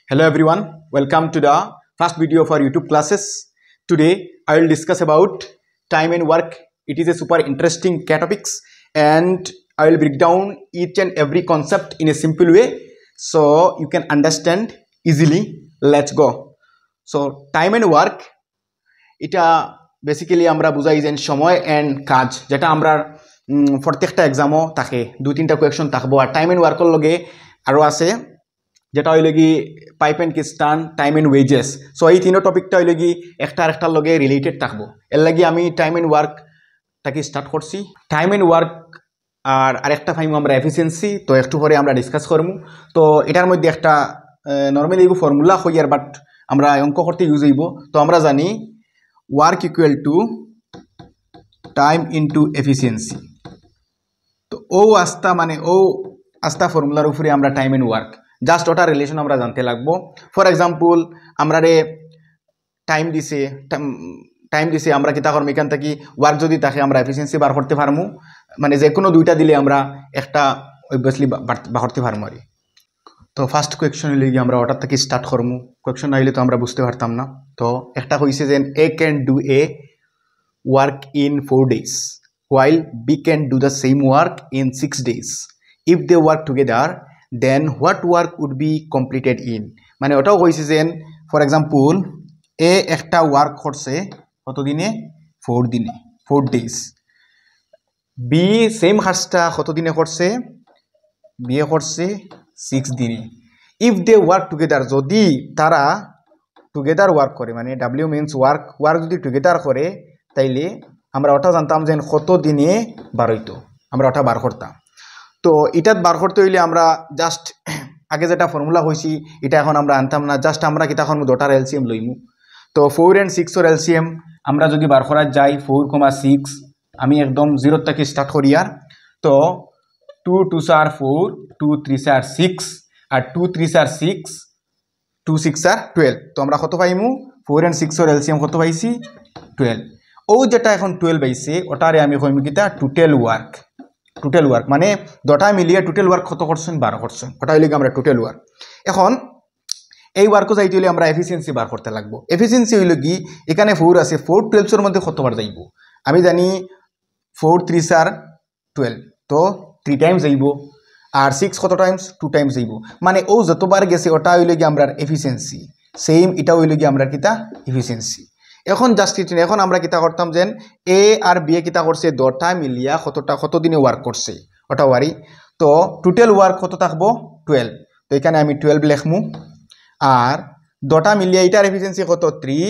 Hello everyone, welcome to the first video of our YouTube classes. Today I will discuss about time and work. It is a super interesting topics and I will break down each and every concept in a simple way so you can understand easily. Let's go. So time and work, এটা basically আমরা বুঝাই যে সময় and কাজ, যেটা আমরা প্রত্যেকটা এক্সামও থাকে দুই তিনটা কোয়েকশন থাকবো। আর টাইম এন্ড ওয়ার্কের লগে আরও আছে যেটা হইল কি pipe and cistern, time and wages. So এই তিনো টপিকটা হইল কি একটার লগে রিলেটেড থাকবো। এর লাগি আমি টাইম এন্ড ওয়ার্কটাকে স্টার্ট করছি। টাইম এন্ড ওয়ার্ক আর আরেকটা ফাইম আমরা এফিসিয়েন্সি, তো একটু পরে আমরা ডিসকাস করবো। তো এটার মধ্যে একটা নর্মালি এই ফর্মুলা হইয়ার, বাট আমরা অঙ্ক করতে ইউজ হইব। তো আমরা জানি work equal to time into efficiency। তো ও আস্তা মানে ও আস্তা ফর্মুলার উপরে আমরা টাইম এন্ড ওয়ার্ক জাস্ট ওটার রিলেশন আমরা জানতে লাগবো। ফর এক্সাম্পল আমরা রে টাইম দিছে আমরা কিতা করবো, এখান থেকে ওয়ার্ক যদি থাকে আমরা এফিসিয়েন্সি বার করতে পারবো। মানে যে কোনো দুইটা দিলে আমরা একটা অবভিয়াসলি বার করতে পারবো আর। তো ফার্স্ট কোয়েকশন হইলে গিয়ে আমরা ওটার থেকে স্টার্ট করবো। কোয়েকশন না হইলে তো আমরা বুঝতে পারতাম না। তো একটা হয়েছে যে A can do a work in 4 days while B can do the same work in 6 days। If they work together then what work would be completed in. মানে ওটাও হয়েছে যে ফর এক্সাম্পল এ একটা ওয়ার্ক করছে কত দিনে, 4 days। বি সেম কাজটা কত দিনে করছে, বিয়ে করছে 6 দিনে। ইফ দে ওয়ার্ক টুগেদার, যদি তারা টুগেদার ওয়ার্ক করে, মানে ডাব্লিউ মিনস ওয়ার্ক যদি টুগেদার করে, তাইলে আমরা ওটা জানতাম যে কত দিনে বার হইতো, আমরা ওটা বার করতাম। তো এটাত বার করতে হইলে আমরা জাস্ট আগে যেটা ফর্মুলা হয়েছি এটা এখন আমরা আনতাম না, জাস্ট আমরা কিতা এখন দুটার এলসিএম লইমু। তো 4 and 6 এলসিএম আমরা যদি বার করা যাই 4,6, আমি একদম 0 থেকে স্টার্ট করি। আর তো 2 2s are 4, 2 3s are 6, R 2 3s are 6, 2 6 are 12। তো আমরা কত পাইমু, 4 and 6 এর এলসিএম কত পাইছি, 12। ও যেটা এখন 12 পাইছে ওটারে আমি কইমু কিতা, টোটাল ওয়ার্ক মানে দুটা মিলিয়ে টোটাল ওয়ার্ক কত করছেন, 12 করছেন। ওটা হইলে আমরা টোটাল ওয়ার্ক। এখন এই ওয়ার্কও যাইতে হইলে আমরা এফিসিয়েন্সি বার করতে লাগবো। এফিসিয়েন্সি হইল কি, এখানে 4 আছে, 4 12 এর মধ্যে কতবার যাইব, আমি জানি 4 3s are 12, তো 3 টাইমস যাইব। আর 6 কত টাইমস, 2 টাইমস যাইব। মানে ও যতবার গেছে ওটা হইল কি আমরা এফিসিয়েন্সি, সেম এটা হইল কি আমরা কিতা এফিসিয়েন্সি। এখন জাস্ট এখন আমরা কিতা করতাম যে এ আর বি এ কিতা করছে, দুটা মিলিয়া কত দিনে ওয়ার্ক করছে ওটা ওয়ারি। তো টোটাল ওয়ার্ক কত থাকবো, 12। তো এখানে আমি 12 লিখমু। আর দুটা মিলিয়া এটার এফিসিয়েন্সি কত, 3,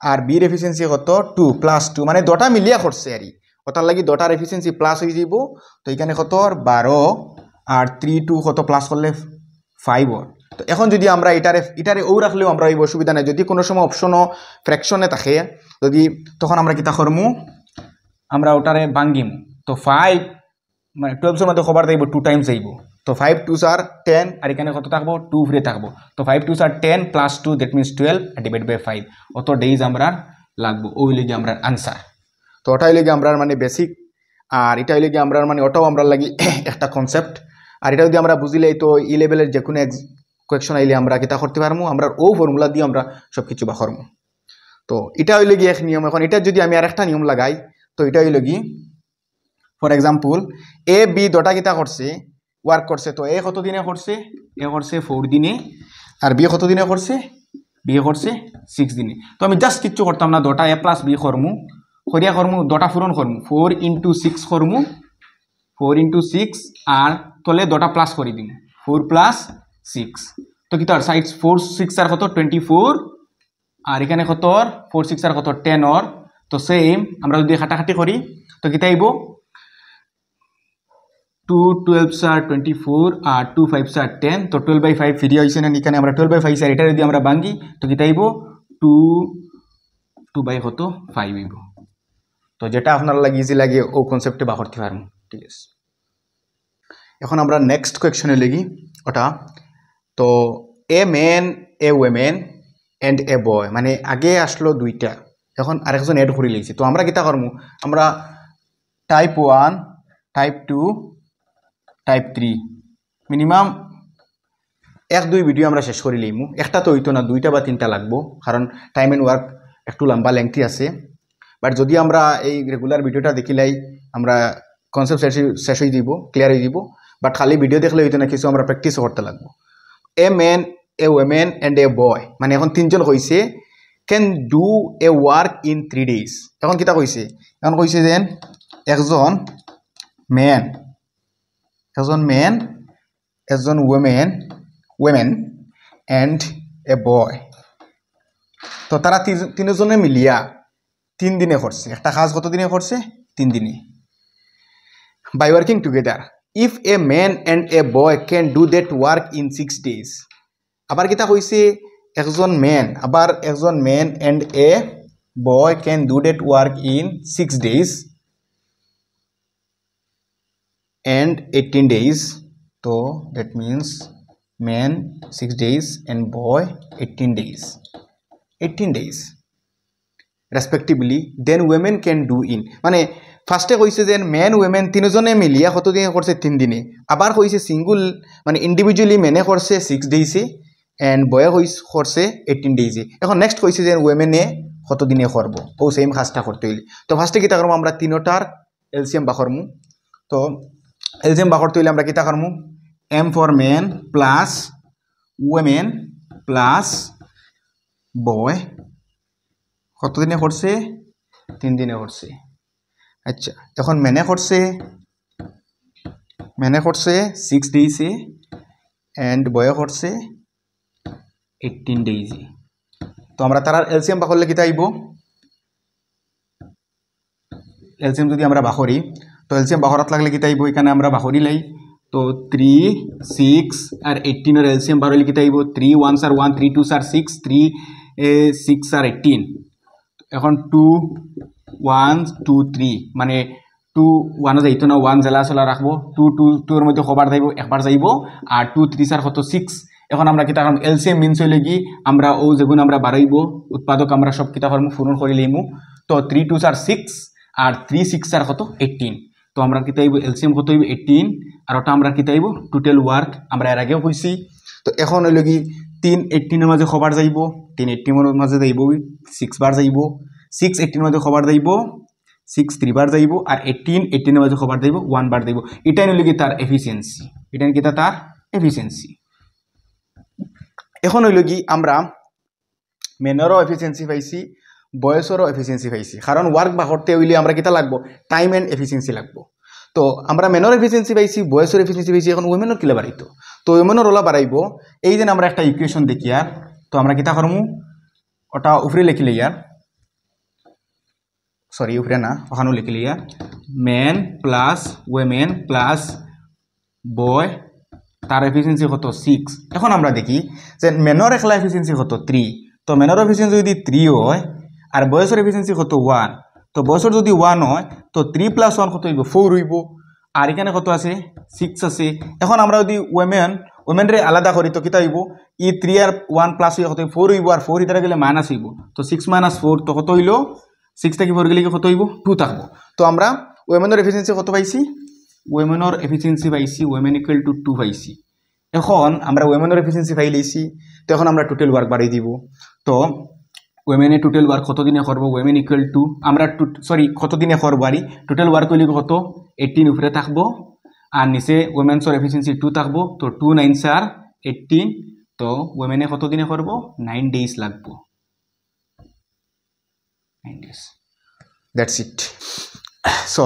আর বির এফিসিয়েন্সি কত, 2 + 2, মানে দুটা মিলিয়া করছে আর ওটার লাগি দুটার এফিসিয়েন্সি প্লাস হয়ে যাব। তো এখানে কত 12, আর 3 2 কত প্লাস করলে 5। তো এখন যদি আমরা এটারে ও রাখলেও আমরা এই অসুবিধা নাই, যদি কোনো সময় অপশনও ফ্র্যাকশনে থাকে যদি, তখন আমরা কিতা করমু, আমরা ওটারে ভাঙ্গিম। তো 5 মানে 12 এর মধ্যে খবর যাইব 2 টাইমস যাইব। তো 5 2s are 10, আর এখানে কত থাকবো, 2 ফ্রি থাকবো। তো 5 2s are 10 + 2 that means 12 divide by 5, অত ডেজ আমরা লাগবো। ওই লিগে আমরা আনসার। তো ওটাই লিগে আমরা মানে বেসিক, আর এটাই লিগে আমরা মানে ওটাও আমরা লাগি একটা কনসেপ্ট। আর এটা যদি আমরা বুঝিলে তো ই লেভেলের যে কোনো কোয়েকশন আইলে আমরা কিতা করতে পারবো, আমরা ও ফর্মুলা দিয়ে আমরা সব কিছু বা করবো। তো এটা হইলে গিয়ে এক নিয়ম। এখন এটা যদি আমি আরেকটা নিয়ম লাগাই, তো এটা হইল কি, ফর এক্সাম্পল এ বি দুটা কিতা করছে, ওয়ার্ক করছে। তো এ কত দিনে করছে, এ করছে 4 দিনে, আর বি কত দিনে করছে, বি করছে 6 দিনে। তো আমি জাস্ট কিচ্ছু করতাম না, দুটা এ প্লাস বি করমু, দুটা পূরণ করমু, 4 × 6 করমু, 4 × 6, আর তলে দুটা প্লাস করে দিম, 4 + 6। তো কি তার সাইড 4 6 আর কত 24, আর এখানে কত 4 6 আর কত 10 ওর। তো সেম আমরা যদি কাটাকাটি করি তো কি তাইব, 2 12s are 24, R 2 5s are 10। তো 12/5 ফ্রি হয়েছে না, এখানে আমরা 12/5 আর এটা যদি আমরা ভাঙ্গি তো কি তাইব 2 বাই কত 5 হইব। তো যেটা আপনার লাগে ইজি লাগে ও কনসেপ্টে বা করতে পারবো, ঠিক আছে। এখন আমরা নেক্সট কোয়েকশনে লাগি ওটা। তো a man, a women and a boy, মানে আগে আসলো দুইটা, এখন আরেকজন এড করে লিখছি। তো আমরা কিতা করবো, আমরা টাইপ 1, টাইপ 2, টাইপ 3 মিনিমাম এক দুই ভিডিও আমরা শেষ করে লইমু একটা তো হইতো না দুইটা বা তিনটা লাগবো কারণ টাইম এন্ড ওয়ার্ক একটু লম্বা লেংথি আছে বাট যদি আমরা এই রেগুলার ভিডিওটা দেখিলাই আমরা কনসেপ্ট শেষ হয়ে যাব ক্লিয়ার হয়ে যাব বাট খালি ভিডিও দেখলে হইতো না কিছু আমরা প্র্যাকটিস করতে লাগবো a man a women and a boy মানে এখন তিনজন কইছে can do a work in 3 days এখন কিতা কইছে এখন কইছে যেন একজন ম্যান একজন women and a boy তো তারা তিনজনে মিলিয়া 3 দিনে করছে একটা কাজ কত দিনে করছে 3 দিনে by working together if a man and a boy can do that work in 6 days আবার কিতা কইছে একজন man and a boy can do that work in 6 days and 18 days so that means man 6 days and boy 18 days respectively then women can do in মানে ফার্স্টে কইছে যে main women তিনজনে মিলিয়া কত দিনে করছে 3 দিনে আবার কইছে সিঙ্গল মানে ইন্ডিভিজুয়ালি মেনে করছে 6 ডেইসে এন্ড বয় করছে 18 ডেইসে এখন নেক্সট কইছে যে ওমেনে কত দিনে করব ও সেম কাজটা করতে হইলে তো ফার্স্টে কিতা করব আমরা তিনটার এলসিএম বাখরমু তো এলসিএম বাখরতে হইলে আমরা কিতা করমু m for man plus women plus boy কত দিনে করছে 3 দিনে করছে আচ্ছা এখন মেনে করছে 6 ডেইসে এন্ড বয় করছে 18 ডেইসে তো আমরা তার এলসিএম বাখরলে কিতা আইব এলসিএম যদি আমরা বাখরি তো এলসিএম বাখরাত লাগলে কিতা আইব এখানে আমরা বাখরি লাই তো 3 6 আর 18 এর এলসিএম বারলে কিতা আইব 3 1s আর 1 3 2s আর 6 3 6 আর 18 এখন 2 1 2 3 মানে 2 1 যাইতো না 1 জেলা চলা রাখবো 2 2 2 এর মধ্যে কবার যাইব একবার যাইব আর 2 3 আর কত 6 এখন আমরা কিতা করব এলসিএম মিন্স হইলে কি আমরা ও যেগুন আমরা বাড়াইব উৎপাদক আমরা সব কিতা করব পূরণ করে লইমু তো 3 2 আর 6 আর 3 6 আর কত 18 তো আমরা কিতা আইব এলসিএম কত হইব 18 আর ওটা আমরা কিতা আইব টোটাল ওয়ার্ক আমরা এর আগেও কইছি তো এখন হইল কি 3 18 এর মাঝে কবার যাইব 3 18 এর মাঝে যাইব 6 বার যাইব 6 18 এর মধ্যে খবর যাইব 6 3 বার যাইব আর 18 18 এর মধ্যে খবর যাইব 1 বার যাইব এটাই হলো কি তার এফিসিয়েন্সি এটাই কি তার এফিসিয়েন্সি এখন হইল কি আমরা মেনেরও এফিসিয়েন্সি পাইছি বয়সেরও এফিসিয়েন্সি পাইছি কারণ ওয়ার্ক বা করতে হইলে আমরা কিতা লাগবো টাইম এন্ড এফিসিয়েন্সি লাগবো তো আমরা মেনের এফিসিয়েন্সি পাইছি বয়সের এফিসিয়েন্সি পাইছি এখন ওমেনের কিলা বাড়াইতো তো ওমেনের ওলা বাড়াইব এই যে আমরা একটা ইকুয়েশন দেখি আর তো আমরা কিতা করমু ওটা উপরে লিখিলে ইয়ার সরি উপরে না ওখানেও লিখিলে ইয়ার মেন প্লাস ওমেন প্লাস বয় তার এফিসিয়েন্সি কত 6 এখন আমরা দেখি যে মেনের একলা এফিসিয়েন্সি কত 3 তো মেনের এফিসিয়েন্সি যদি 3 হয় আর বয়সের এফিসিয়েন্সি কত 1 তো বয়সের যদি 1 হয় তো 3 + 1 কত হইব 4 হইব আর এখানে কত আছে 6 আছে এখন আমরা যদি ওমেন রে আলাদা করি তো কিতা হইব ই 3 আর 1 প্লাস হইব কত 4 হইব আর 4 ইতারে গেলে মাইনাস হইব তো 6 - 4 তো কত হইল 6 থেকে 4 গেলে কত হইব 2 থাকবো তো আমরা ওমেনের এফিসিয়েন্সি কত পাইছি ওমেনের এফিসিয়েন্সি পাইছি ওমেন ইকুয়াল টু 2 পাইছি এখন আমরা ওমেনের এফিসিয়েন্সি পাই লইছি তো এখন আমরা টোটাল ওয়ার্ক বাড়াই দিব তো ওমেনে টোটাল ওয়ার্ক কত দিনে করব ওমেন ইকুয়াল টু আমরা সরি কত দিনে করব আরি টোটাল ওয়ার্ক হইলে কত 18 উপরে থাকবো আর নিচে ওমেন্সর এফিসিয়েন্সি 2 থাকবো তো 2 9 আর 18 তো ওমেনে কত দিনে করব 9 ডেজ লাগবো 9 days that's it so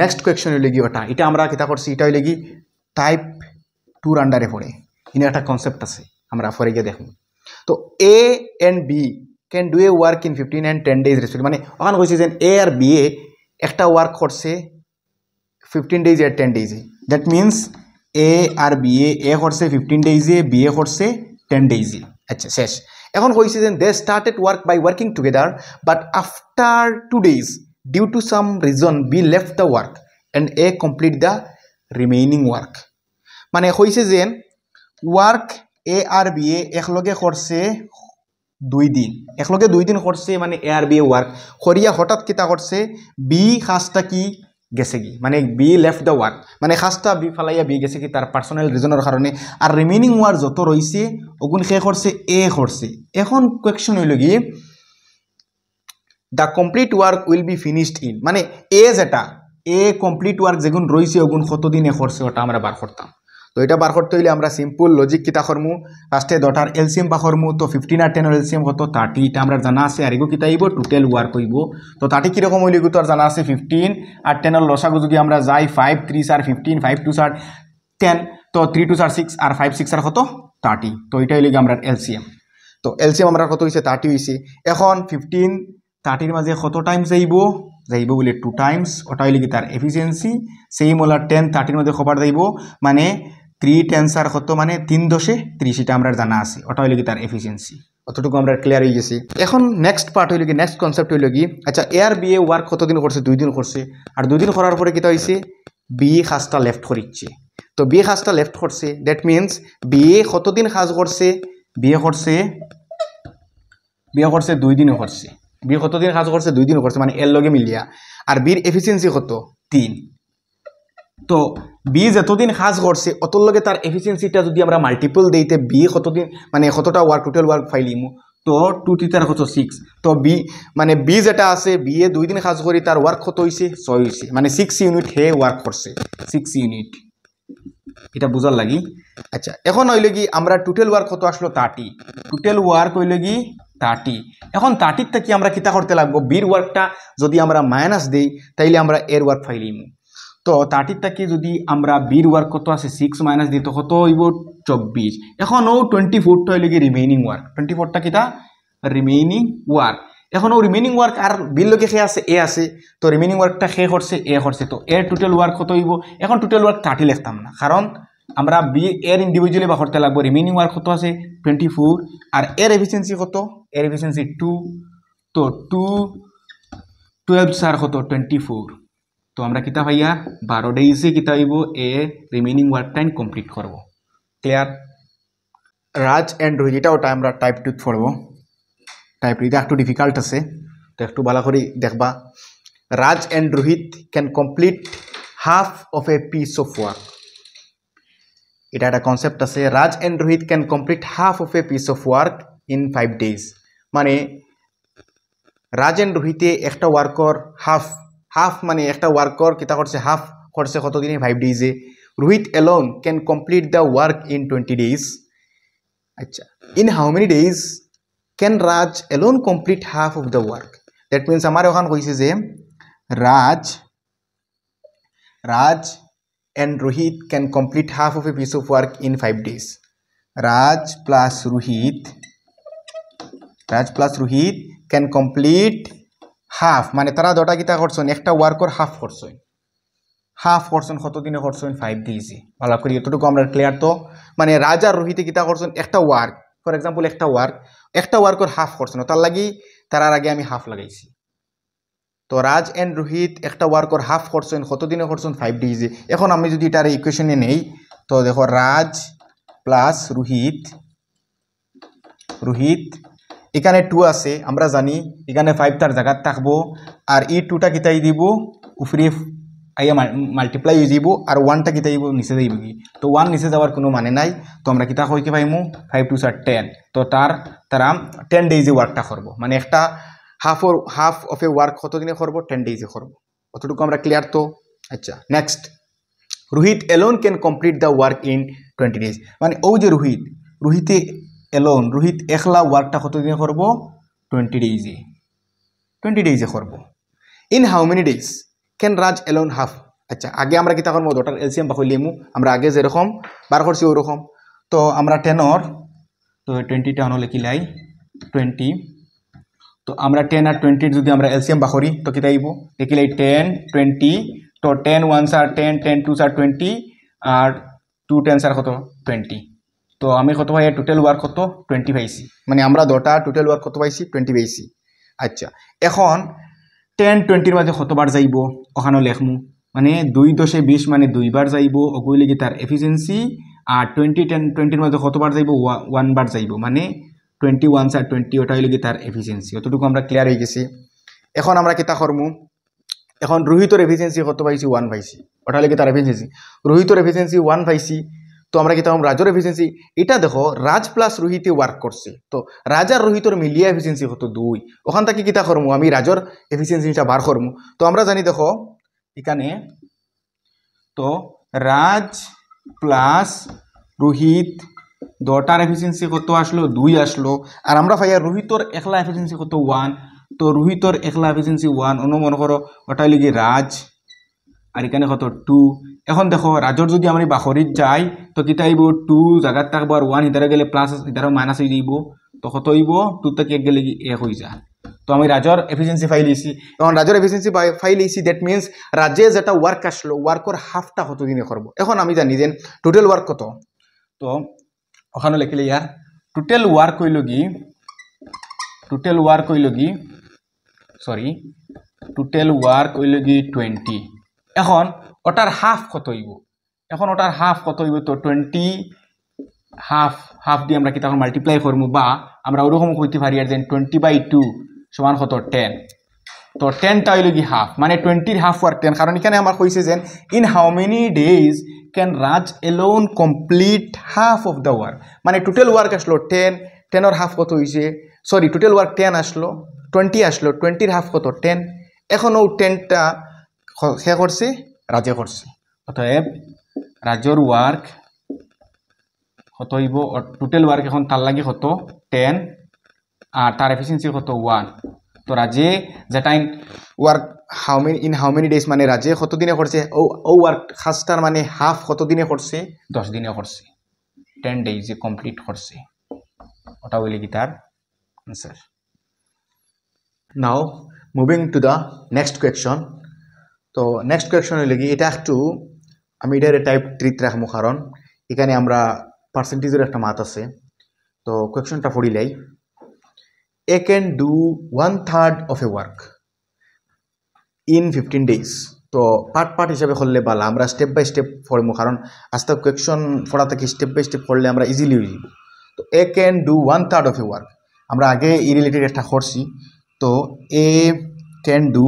next question হইলে কি ওটা এটা আমরা কিতা করছি এটা হইলে কি টাইপ 2 আন্ডারে পড়ে ইনি একটা কনসেপ্ট আছে আমরা পরে গিয়ে দেখব তো A and B can do a work in 15 and 10 days respectively মানে ওখানে কইছে যে A আর B একটা ওয়ার্ক করছে 15 days R 10 days that means A R B A করছে 15 days B করছে 10 days আচ্ছা শেষ এখন কইছে যে they started work by working together but after 2 days due to some reason B left the work and A complete the remaining work মানে কইছে যে ওয়ার্ক A আর B একলগে করছে 2 দিন একলগে 2 দিন করছে মানে A আর B ওয়ার্ক করিয়া হঠাৎ কিতা করছে B কাজটা কি গেছে কি মানে বি লেফট দ্য ওয়ার্ক মানে খাস্তা বি ফালাইয়া বি গেছে কি তার পার্সোনাল রিজনের কারণে আর রিমেইনিং ওয়ার্ক যত রয়েছে ওগুন সে করছে এ করছে এখন কোয়েকশন হইল কি the complete work will be finished in মানে এ যেটা এ কমপ্লিট ওয়ার্ক যেগুন রয়েছে ওগুন কতদিনে করছে ওটা আমরা বার করতাম তো এটা বার করতে হইলে আমরা সিম্পল লজিক কিতা করমু ফার্স্টে দটার এলসিএম বা করমু তো 15 আর 10 এর এলসিএম কত 30 এটা আমরা জানা আছে আর এগো কিতা আইব টোটাল ওয়ার্ক হইব তো 30 কি রকম হইল এগো তো আর জানা আছে 15 আর 10 এর লসাগু যদি আমরা যাই 5 3 আর 15 5 2 আর 10 তো 3 2 আর 6 আর 5 6 আর কত 30 তো এটা হইল আমরা এলসিএম তো এলসিএম আমরা কত হইছে 30 হইছে এখন 15 30 এর মাঝে কত টাইমস যাইব যাইব বলে 2 টাইমস ওটা হইল কি তার এফিসিয়েন্সি সেম হলো 10 30 এর মধ্যে খবর যাইব মানে 3 10 আর কত মানে 3 10 30 এটা আমরা জানা আছে ওটা হইল কি তার এফিসিয়েন্সি অতটুকু আমরা ক্লিয়ার হয়ে গেছি এখন নেক্সট পার্ট হইল কি নেক্সট কনসেপ্ট হইল কি আচ্ছা এ আর বি এ ওয়ার্ক কতদিন করছে 2 দিন করছে আর 2 দিন করার পরে কিটা হইছে বি খাসটা লেফট করিচ্ছে তো বি খাসটা লেফট করছে দ্যাট মিন্স বি কতদিন কাজ করছে বি করছে 2 দিন করছে বি কতদিন কাজ করছে 2 দিন করছে মানে এর লগে মিলিয়া আর বির এফিসিয়েন্সি কত 3 তো বি যতদিন কাজ করছে অতর লগে তার এফিসিয়েন্সিটা যদি আমরা মাল্টিপল দেইতে বি কতদিন মানে কতটা ওয়ার্ক টোটাল ওয়ার্ক ফাইলিমু তো 2 টিটার কত 6 তো বি মানে বি যেটা আছে বি এ 2 দিন কাজ করি তার ওয়ার্ক কত হইছে 6 হইছে মানে 6 ইউনিট হে ওয়ার্ক করছে 6 ইউনিট এটা বুঝার লাগি আচ্ছা এখন হইল কি আমরা টোটাল ওয়ার্ক কত আসলো 30 টোটাল ওয়ার্ক হইল কি 30 এখন 30 টা কি আমরা কিতা করতে লাগবো বির ওয়ার্কটা যদি আমরা মাইনাস দেই তাইলে আমরা এর ওয়ার্ক ফাইলিমু তো 30 টা কি যদি আমরা বির ওয়ার্ক কত আছে 6 মাইনাস দিই তো কত হইব 24 এখন ও 24 টা হইল কি রিমেইনিং ওয়ার্ক 24 টা কিটা রিমেইনিং ওয়ার্ক এখন ও রিমেইনিং ওয়ার্ক আর বিল লগে কে আছে এ আছে তো রিমেইনিং ওয়ার্কটা কে করছে এ করছে তো এর টোটাল ওয়ার্ক কত হইব এখন টোটাল ওয়ার্ক 30 লিখতাম না কারণ আমরা বি এর ইন্ডিভিজুয়ালি বা করতে লাগবো রিমেইনিং ওয়ার্ক কত আছে 24 আর এর এফিসিয়েন্সি কত এর এফিসিয়েন্সি 2 তো 12 স্যার কত 24 তো আমরা কিতা ভাইয়া 12 ডেইজে কিতা হইব এ রিমেইনিং ওয়ার্ক টাইম কমপ্লিট করব ক্লিয়ার রাজ এন্ড রোহিত এটা ওটা আমরা টাইপ 2 পড়ব টাইপ এটা একটু ডিফিকাল্ট আছে তো একটু ভালো করে দেখবা Raj and Rohit can complete half of a piece of work এটা একটা কনসেপ্ট আছে Raj and Rohit can complete half of a piece of work in 5 days মানে রাজ এন্ড রোহিতে একটা ওয়ার্কর হাফ মানে একটা ওয়ার্কর কিতা করছে হাফ করছে কত দিনে 5 ডেজে Rohit alone can complete the work in 20 days আচ্ছা in how many days can Raj alone complete half of the work that means আমার ওখানে কইছে যে রাজ and Rohit can complete half of a piece of work in 5 days. Raj plus Rohit can complete half মানে তারা দুটা কিটা করছেন একটা ওয়ার্কর হাফ করছেন কত দিনে করছেন 5 ডেজে ভালো করে এতটুকু আমরা ক্লিয়ার তো মানে রাজ আর রোহিতে কিটা করছেন একটা ওয়ার্ক ফর एग्जांपल একটা ওয়ার্কর হাফ করছেন তার লাগি তার আগে আমি হাফ লাগাইছি তো রাজ এন্ড রোহিত একটা ওয়ার্কর হাফ করছেন কত দিনে করছেন 5 ডেজে এখন আমি যদি এটার ইকুয়েশনে নেই তো দেখো রাজ প্লাস রোহিত এখানে 2 আছে আমরা জানি এখানে 5 তার জায়গা থাকবো আর এই 2টা কিতাই দিব উপরে আইয়া মাল্টিপ্লাই হয়ে যাব আর 1টা কিতাই দিব নিচে যাইব কি তো 1 নিচে যাওয়ার কোনো মানে নাই তো আমরা কিতা কইকে পাইমু 5 2 10 তো তারা 10 ডেজে ওয়ার্কটা করব মানে একটা হাফ অফ এ ওয়ার্ক কত দিনে করব 10 ডেজে করব অতটুকু আমরা ক্লিয়ার তো আচ্ছা next Rohit alone can complete the work in 20 days মানে ও যে রোহিত একলা ওয়ার্কটা কত দিনে করব 20 ডেজে করব in how many days can Raj alone half আচ্ছা আগে আমরা কিতা করব ডটার এলসিএম বাকলিমু আমরা আগে যেরকম বার করছি ওরকম তো আমরা 10 তো 20 টা হলো লিখিলাই 20 তো আমরা 10 আর 20 যদি আমরা এলসিএম বাকরি তো কিতা আইবো লিখিলাই 10 20 তো 10 1 আর 10 10 2 আর 20 আর 2 10 আর কত 20 তো আমি কত পাই টোটাল ওয়ার্ক কত 20 পাইছি মানে আমরা দুটো টোটাল ওয়ার্ক কত পাইছি 20 পাইছি আচ্ছা এখন 10 20 এর মাঝে কতবার যাইব ওখানে লেখমু মানে 2 10 20 মানে দুইবার যাইব ওগুলি লাগি তার এফিসিয়েন্সি আর 20 10 20 এর মাঝে কতবার যাইব 1 বার যাইব মানে 21 আর 20 ওটা হইল কি তার এফিসিয়েন্সি অতটুকু আমরা ক্লিয়ার হয়ে গেছি এখন আমরা কিতা করমু এখন রোহিতর এফিসিয়েন্সি কত পাইছি 1 পাইছি ওটা লাগে তার এফিসিয়েন্সি রোহিতর এফিসিয়েন্সি 1 পাইছি তো আমরা কি তাম রাজর এফিসিয়েন্সি এটা দেখো রাজ প্লাস রোহিতে ওয়ার্ক করছে তো রাজ আর রোহিতর মিলিয়া এফিসিয়েন্সি কত 2 ওখান থেকে কিতা করমু আমি রাজর এফিসিয়েন্সিটা বার করমু তো আমরা জানি দেখো এখানে তো রাজ প্লাস রোহিত দুটার এফিসিয়েন্সি কত আসলো 2 আসলো আর আমরা পাই রোহিতর একলা এফিসিয়েন্সি কত 1 তো রোহিতর একলা এফিসিয়েন্সি 1 অন্য মনে করো ওটা লিখি রাজ আর এখানে কত 2 এখন দেখো রাজর যদি আমি বাখরিত যাই তো কিতা আইব 2 জায়গা থাকবো আর 1 ইধারে গেলে প্লাস ইধারে মাইনাস হয়ে যাইব তো কত হইব 2 থেকে 1 গেলে 1 হয়ে যায় তো আমি রাজর এফিসিয়েন্সি ফাইল লিখছি এখন রাজর এফিসিয়েন্সি ফাইল লিখছি দ্যাট মিন্স রাজে যেটা ওয়ার্ক আসলো ওয়ার্কর হাফটা কত দিনে করব এখন আমি জানি যে টোটাল ওয়ার্ক কত তো ওখানে লিখলে ইয়ার টোটাল ওয়ার্ক হইল কি টোটাল ওয়ার্ক হইল কি 20 এখন ওটার হাফ কত হইব এখন ওটার হাফ কত হইব তো 20 হাফ দিয়ে আমরা কি তখন মাল্টিপ্লাই করবো বা আমরা ওরকম কইতে পারি আর যে 20/2 সমান কত 10 তো 10টা হইল কি হাফ মানে 20 হাফ ওয়ার্ক 10 কারণ এখানে আমার কইছে যে in how many days can Raj alone complete half of the work মানে টোটাল ওয়ার্ক আসলো 10 10 এর হাফ কত হইছে সরি টোটাল ওয়ার্ক 10 আসলো 20 আসলো 20 এর হাফ কত 10 এখন ও 10টা কে করছে রাজে করছে অতএব রাজর ওয়ার্ক কত হইব টোটাল ওয়ার্ক এখন তার লাগে কত 10 আর তার এফিসিয়েন্সি কত 1 তো রাজে যেটা ওয়ার্ক হাউ মেনি ডেজ মানে রাজে কত দিনে করছে ও ওয়ার্ক খাসটার মানে হাফ কত দিনে করছে 10 দিনে করছে 10 ডেজে কমপ্লিট করছে ওটা হইলে কি তার answer now moving to the next question তো নেক্সট কোয়েশ্চন হইলে কি এটা একটু আমি এটার টাইপ ট্রিক রাখবো কারণ এখানে আমরা পার্সেন্টেজের একটা মাত আছে তো কোয়েশ্চনটা পড়িলাই A can do 1/3 of a work in 15 days তো পার্ট হিসাবে করলে ভালো আমরা স্টেপ বাই স্টেপ পড়বো কারণ আস্তে কোয়েশ্চন পড়া থেকে স্টেপ বাই স্টেপ পড়লে আমরা ইজিলি হয়ে যাব তো A can do 1/3 of a work আমরা আগে এই রিলেটেড একটা করছি তো A can do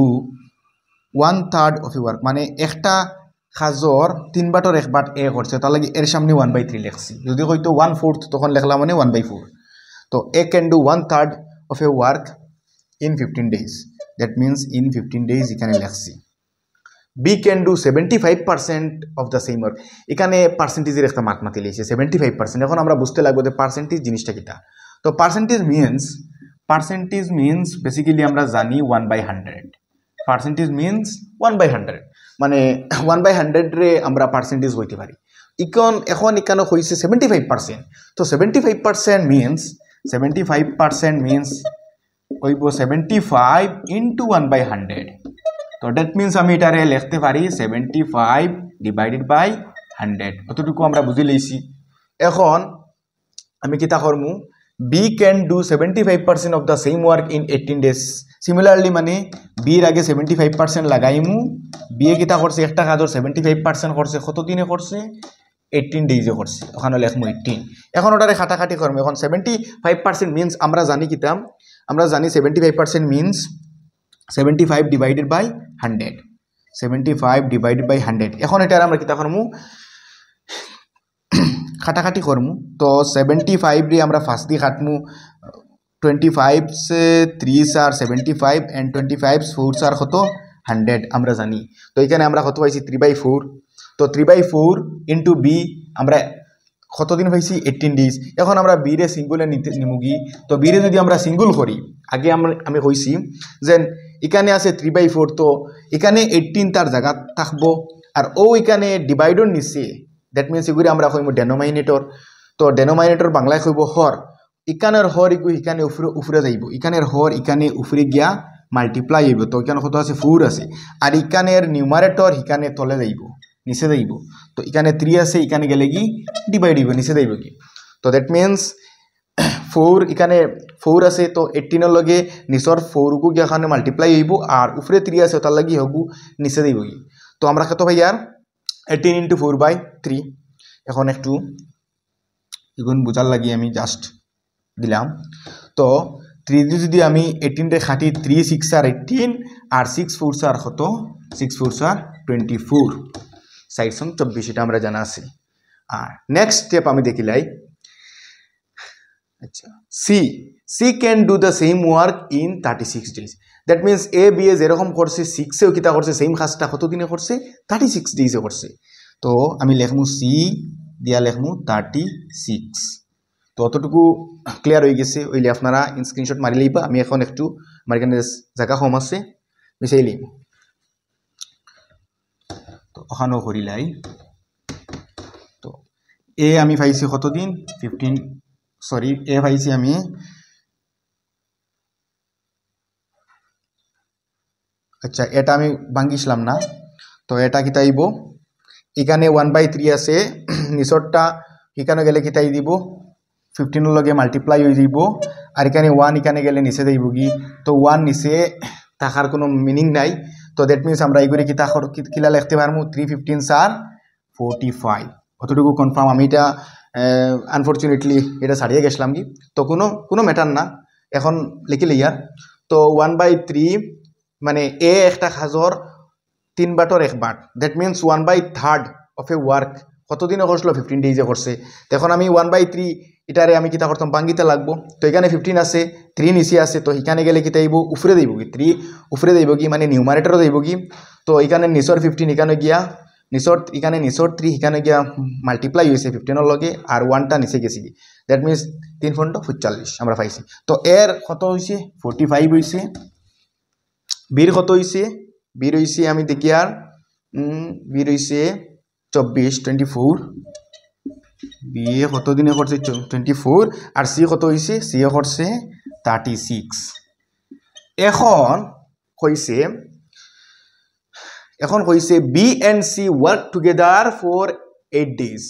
1/3 of a work মানে একটা কাজর 3 বাটর 1 বাট এ করছে তার লাগে এর সামনে 1/3 লিখছি যদি হয়তো 1/4 তখন লিখলাম মানে 1/4 তো A can do 1/3 of a work in 15 days that means in 15 days এখানে লিখছি B can do 75% of the same work এখানে পার্সেন্টেজের একটা মাতি লিখছে 75% এখন আমরা বুঝতে লাগবে যে পার্সেন্টেজ জিনিসটা কিটা তো পার্সেন্টেজ মিন্স বেসিক্যালি আমরা জানি 1/100 পার্সেন্টেজ মিন্স 1/100 মানে 1/100 রে আমরা পার্সেন্টেজ হইতে পারি এখন এখানে হয়েছে 75% তো 75% মিন্স হইব 75 ইন্টু 1/100 তো দ্যাট মিন্স আমি এটারে লিখতে পারি 75 ডিভাইডেড বাই 100 অতটুকু আমরা বুঝে লইছি এখন আমি কিতা করমু B can do 75% of the same work in 18 days similarly মানে বির আগে 75% লাগাইমু বি এ কিতা করছে একটা কাজর 75% করছে কত দিনে করছে 18 days করছে ওখানে লিখমু 18 এখন ওটারে খাটাখাটি করমু এখন 75% মিন্স আমরা জানি কিতাম আমরা জানি 75% means 75 divided by 100 75 divided by 100 এখন এটার আমরা কিতা করমু খাটাখাটি করমু তো 75 রে আমরা ফার্স্ট দিয়ে কাটমু 25 से 3 আর 75 এন্ড 25 4 আর কত 100 আমরা জানি তো এখানে আমরা কত পাইছি 3/4 তো 3/4 ইনটু বি আমরা কত দিন পাইছি 18 days এখন আমরা বি রে সিঙ্গুলে নিমুগি তো বি রে যদি আমরা সিঙ্গুল করি আগে আমি কইছি যে এখানে আছে 3/4 তো এখানে 18 তার জায়গা থাকবো আর ও এখানে ডিভাইডর নিচে দ্যাট মিন্স এগুলি আমরা কইমু ডেনোমিনেটর তো ডেনোমিনেটর বাংলায় কইব হর ইকানের হর ইকু ইকানে উফরে যাইব ইকানের হর ইকানে উফরে গিয়া মাল্টিপ্লাই হইব তো এখানে কত আছে 4 আছে আর ইকানের নিউমারেটর ইকানে তলে যাইব নিচে যাইব তো এখানে 3 আছে এখানে গেলে কি ডিভাইড হইব নিচে যাইব কি তো দ্যাট মিন্স 4 এখানে 4 আছে তো 18 এর লগে নিচর 4 কু গিয়া এখানে মাল্টিপ্লাই হইব আর উপরে 3 আছে তার লাগি হবু নিচে যাইব কি তো আমরা কত ভাই यार 18 into 4/3 এখন একটু এগুন বুঝার লাগি আমি জাস্ট দিলাম তো 3 যদি আমি 18 রে খাটি 3 6 আর 18 আর 6 4 আর কত 6 4 আর 24 6 সং 24 এটা আমরা জানা আছে আর নেক্সট স্টেপ আমি দেখিলাই আচ্ছা C can do the same work in 36 days that means A B এ যেরকম করছে 6 এও কিতা করছে সেম কাজটা কত দিনে করছে 36 ডেজে করছে তো আমি লিখমু সি দিয়া লিখমু 36 তো অতটুকু ক্লিয়ার হয়ে গেছে ওইলে আপনারা স্ক্রিনশট মারি লইবা আমি এখন একটু আমার এখানে জায়গা কম আছে মিশাই লইব তো ওখানেও করিলাই তো এ আমি পাইছি কতদিন 15 সরি এ পাইছি আমি আচ্ছা এটা আমি ভাঙিছিলাম না তো এটা কিতা আইব এখানে 1/3 আছে নিচরটা এখানে গেলে কিতাই দিব 15 লগে মাল্টিপ্লাই হয়ে যাব আর এখানে 1 এখানে গেলে নিচে যাইব কি তো 1 নিচে থাকার কোনো মিনিং নাই তো দ্যাট মিন্স আমরা এইগুলি কিলা লিখতে পারবো 3 15 4 45 কতটুকু কনফার্ম আমি এটা আনফরচুনেটলি এটা ছাড়িয়ে গেছিলাম কি তো কোনো ম্যাটার না এখন লিখিলে ইয়ার তো 1/3 মানে এ একটা কাজর 3 বাটর 1 but that means 1/3 of a work কতদিনে করছিল 15 ডেজে করছে তখন আমি 1/3 এটারে আমি কিতা করতাম ভাঙিতে লাগবো তো এখানে 15 আছে 3 নিচে আছে তো এখানে গেলে কিতা আইব উপরে দেব কি 3 উপরে দেব কি মানে নিউমারেটরও দেব কি তো এখানে নিচর 15 এখানে গিয়া এখানে নিচর 3 এখানে গিয়া মাল্টিপ্লাই হয়েছে 15 এর লগে আর 1টা নিচে গেছে কি দ্যাট মিন্স 3 পয়েন্ট 45 আমরা পাইছি তো এর কত হইছে 45 হইছে বীর কত হইছে বীর হইছে আমি দেখি আর বীর হইছে 24 বি এ কত দিনে করছে 24 আর সি কত হইছে সি এ করছে 36 এখন কইছে B and C work together for 8 days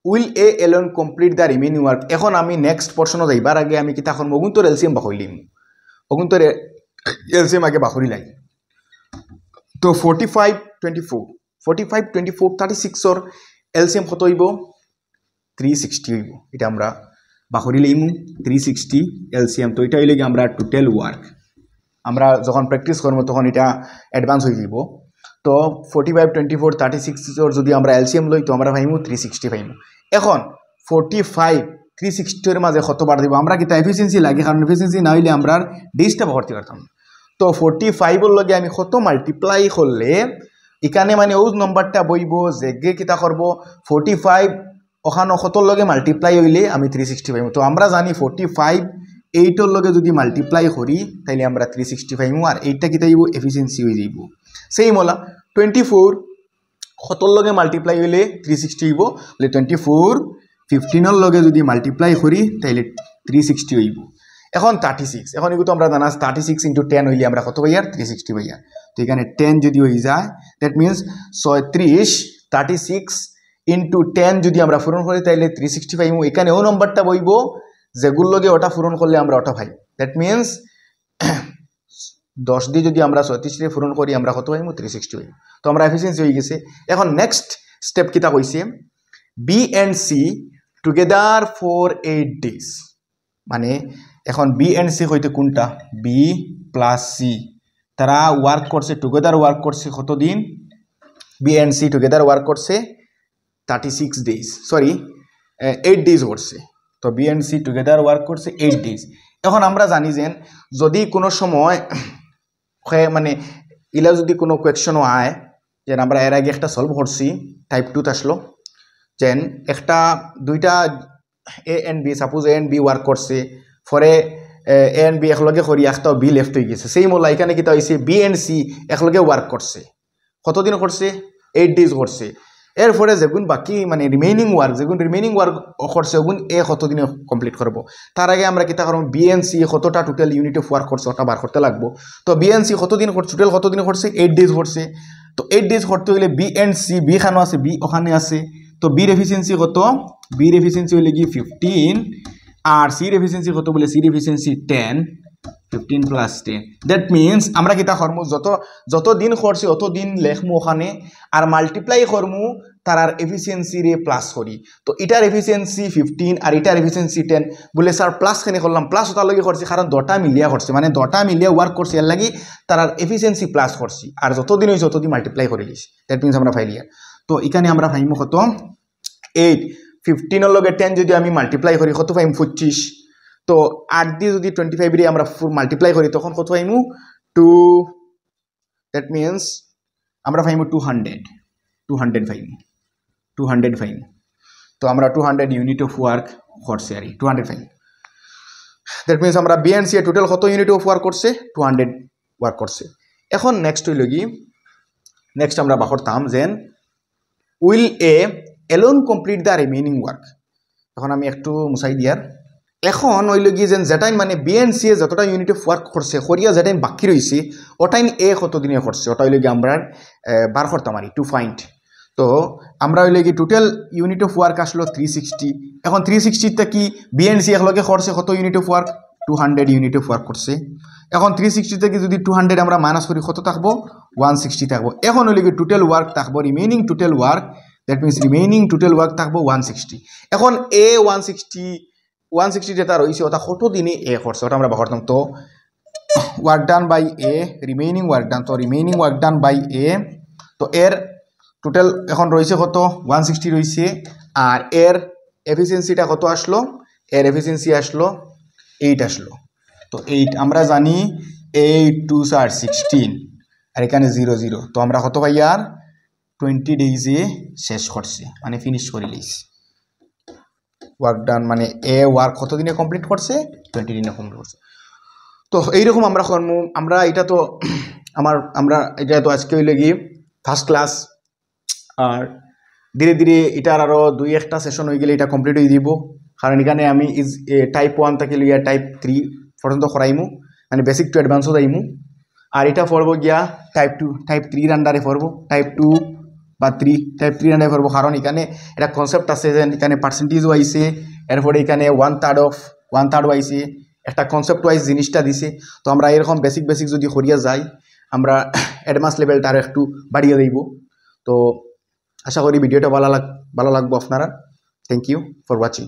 will A alone complete the remaining work এখন আমি নেক্সট পোরশন যাইবার আগে আমি কি তখন অগুন্তর এলসিএম বাহইলিম অগুন্তর এলসিএম আগে বাহরি লাই তো 45 24 36 এর এলসিএম কত হইব 360 হইব এটা আমরা বাহরি লইম 360 এলসিএম তো এটা হইলে কি আমরা টোটাল ওয়ার্ক আমরা যখন প্র্যাকটিস করব তখন এটা অ্যাডভান্স হয়ে যাব তো 45 24 36 এর যদি আমরা এলসিএম লই তো আমরা পাইমু 360 পাইমু এখন 45 360 এর মাঝে কত বার দিব আমরা কি এফিসিয়েন্সি লাগে কারণ এফিসিয়েন্সি না হইলে আমরা ডিসটা ভর্তি করতাম তো 45 এর লগে আমি কত মাল্টিপ্লাই করলে এখানে মানে ওই নম্বরটা বইব যে কিতা করব 45 ওখানে কতর লগে মাল্টিপ্লাই হইলে আমি 360 পাইমু তো আমরা জানি 45 8 এর লগে যদি মাল্টিপ্লাই করি তাইলে আমরা 360 পাইমু আর এইটা কিতা হইব এফিসিয়েন্সি হয়ে যাইব সেই মোলা 24 কতর লগে মাল্টিপ্লাই হইলে 360 হইব বলে 24 15 এর লগে যদি মাল্টিপ্লাই করি তাইলে 360 হইব এখন 36 এখন এগুলো তো আমরা জানা 36 * 10 হইলে আমরা কত পাইয়ার 360 পাইয়ার তো এখানে 10 যদি হই যায় দ্যাট মিন্স 36 * 10 যদি আমরা পূরণ করি তাইলে 360 পাইমু এখানে ও নম্বরটা বইব যেগুলো লগে ওটা পূরণ করলে আমরা ওটা পাই দ্যাট মিন্স 10 দিয়ে যদি আমরা 36 রে পূরণ করি আমরা কত পাইমু 360 হই তো আমরা এফিসিয়েন্সি হয়ে গেছে এখন নেক্সট স্টেপ কিটা কইছে B and C together for 8 days মানে এখন বি এন্ড সি হইতে কোনটা বি প্লাস সি তারা ওয়ার্ক করছে টুগেদার ওয়ার্ক করছে কতদিন B and C together work করছে 36 ডেজ সরি 8 ডেজ করছে তো B and C together work করছে 8 ডেজ এখন আমরা জানি যে যদি কোনো সময় মানে ইলা যদি কোনো কোয়েকশনও আয় যে আমরা এর আগে একটা সলভ করছি টাইপ 2 আসলো যেন একটা দুইটা A and B suppose A and B work করছে ফরে এ এন্ড বি একলগে করি একটা বি লেফট হয়ে গেছে সেই মোলা এখানে কিতা হইছে বি এন্ড সি একলগে ওয়ার্ক করছে কতদিন করছে 8 ডেজ করছে এরপরে যেগুন বাকি মানে রিমেইনিং ওয়ার্ক করছে ওগুন এ কতদিনে কমপ্লিট করব তার আগে আমরা কিতা করব বি এন্ড সি কতটা টোটাল ইউনিট অফ ওয়ার্ক করছে ওটা বার করতে লাগবো তো বি এন্ড সি কতদিন করছে টোটাল কতদিন করছে 8 ডেজ করছে তো 8 ডেজ করতে হইলে বি এন্ড সি বি খানো আছে বি ওখানে আছে তো বির এফিসিয়েন্সি কত বির এফিসিয়েন্সি হইলে কি 15 আর সির এফিসিয়েন্সি কত বলে সির এফিসিয়েন্সি 10 15 প্লাস 10 দ্যাট মিন্স আমরা কিতা করমু যত দিন করছি অত দিন লেখমু ওখানে আর মাল্টিপ্লাই করমু তারার এফিসিয়েন্সি রে প্লাস করি তো এটার এফিসিয়েন্সি 15 আর এটার এফিসিয়েন্সি 10 বলে স্যার প্লাস কেন করলাম প্লাস ওটার লগে করছি কারণ দুটা মিলিয়া করছে মানে দুটা মিলিয়া ওয়ার্ক করছে এর লাগি তারার এফিসিয়েন্সি প্লাস করছি আর যতদিন হয়েছে ততদিন মাল্টিপ্লাই করে লিছি দ্যাট মিনস আমরা ফাইলিয়া তো এখানে আমরা পাইমু কত 8 15 এর লগে 10 যদি আমি মাল্টিপ্লাই করি কত পাইম 25 তো 8 দিয়ে যদি 25 রে আমরা মাল্টিপ্লাই করি তখন কত পাইমু 2 দ্যাট মিনস আমরা পাইমু 200 পাইমু 200 পাইমু তো আমরা 200 ইউনিট অফ ওয়ার্ক করছে আর 200 পাইমু দ্যাট মিনস আমরা বি এন্ড সি টোটাল কত ইউনিট অফ ওয়ার্ক করছে 200 ওয়ার্ক করছে এখন নেক্সট হইল কি নেক্সট আমরা বাহরতাম যেন will A alone complete the remaining work এখন আমি একটু মুছাই দিয়ার এখন হইল কি যেন যেটাই মানে বি এন্ড সি যতটা ইউনিট অফ ওয়ার্ক করছে করিয়া যেটাই বাকি রয়েছে ওটাই এ কত দিনে করছে ওটা হইল কি আমরা বার করতাম আর টু ফাইন্ড তো আমরা হইলে কি টোটাল ইউনিট অফ ওয়ার্ক আসলো 360 এখন 360 তে কি বি এন্ড সি একলগে করছে কত unit of work 200 unit of work করছে এখন 360 থেকে যদি 200 আমরা মাইনাস করি কত থাকবো 160 থাকবো এখন হইলে কি টোটাল ওয়ার্ক থাকবো remaining total work that means remaining total work থাকবো 160 এখন এ 160 যেটা রয়েছে ওটা কত দিনে এ করছে ওটা আমরা করতাম তো work done by A remaining work done তো remaining work done by A তো এর টোটাল এখন রয়েছে কত 160 রয়েছে আর এর এফিসিয়েন্সিটা কত আসলো এর এফিসিয়েন্সি আসলো 8 আসলো তো 8 আমরা জানি 8 2 আর 16 আর এখানে 0 0 তো আমরা কত পাই আর 20 ডেইজে শেষ করছে মানে ফিনিশ করে লিছি ওয়ার্ক ডান মানে এ ওয়ার্ক কত দিনে কমপ্লিট করছে 20 দিনে কমপ্লিট করছে তো এইরকম আমরা আমরা এটা তো আমরা এটা তো আজকে হইলে কি ফার্স্ট ক্লাস আর ধীরে ধীরে এটার আরও 2-1টা সেশন হয়ে গেলে এটা কমপ্লিট হয়ে দিব কারণ এখানে আমি টাইপ 1 থেকে লিয়া টাইপ 3 পর্যন্ত করাইমু মানে বেসিক টু অ্যাডভান্সও যাইমু আর এটা পড়বো গিয়া টাইপ 3 আন্ডারে পড়বো টাইপ 2 বা 3 টাইপ 3 আন্ডারে পড়বো কারণ এখানে একটা কনসেপ্ট আছে যে এখানে পার্সেন্টেজও আইছে এরপরে এখানে 1/3 আইছে একটা কনসেপ্ট ওয়াইজ জিনিসটা দিছে তো আমরা এরকম বেসিক যদি করিয়া যাই আমরা অ্যাডভান্স লেভেলটা আরও একটু বাড়িয়ে দেব তো আশা করি ভিডিওটা ভালো লাগবো আপনারা থ্যাংক ইউ ফর ওয়াচিং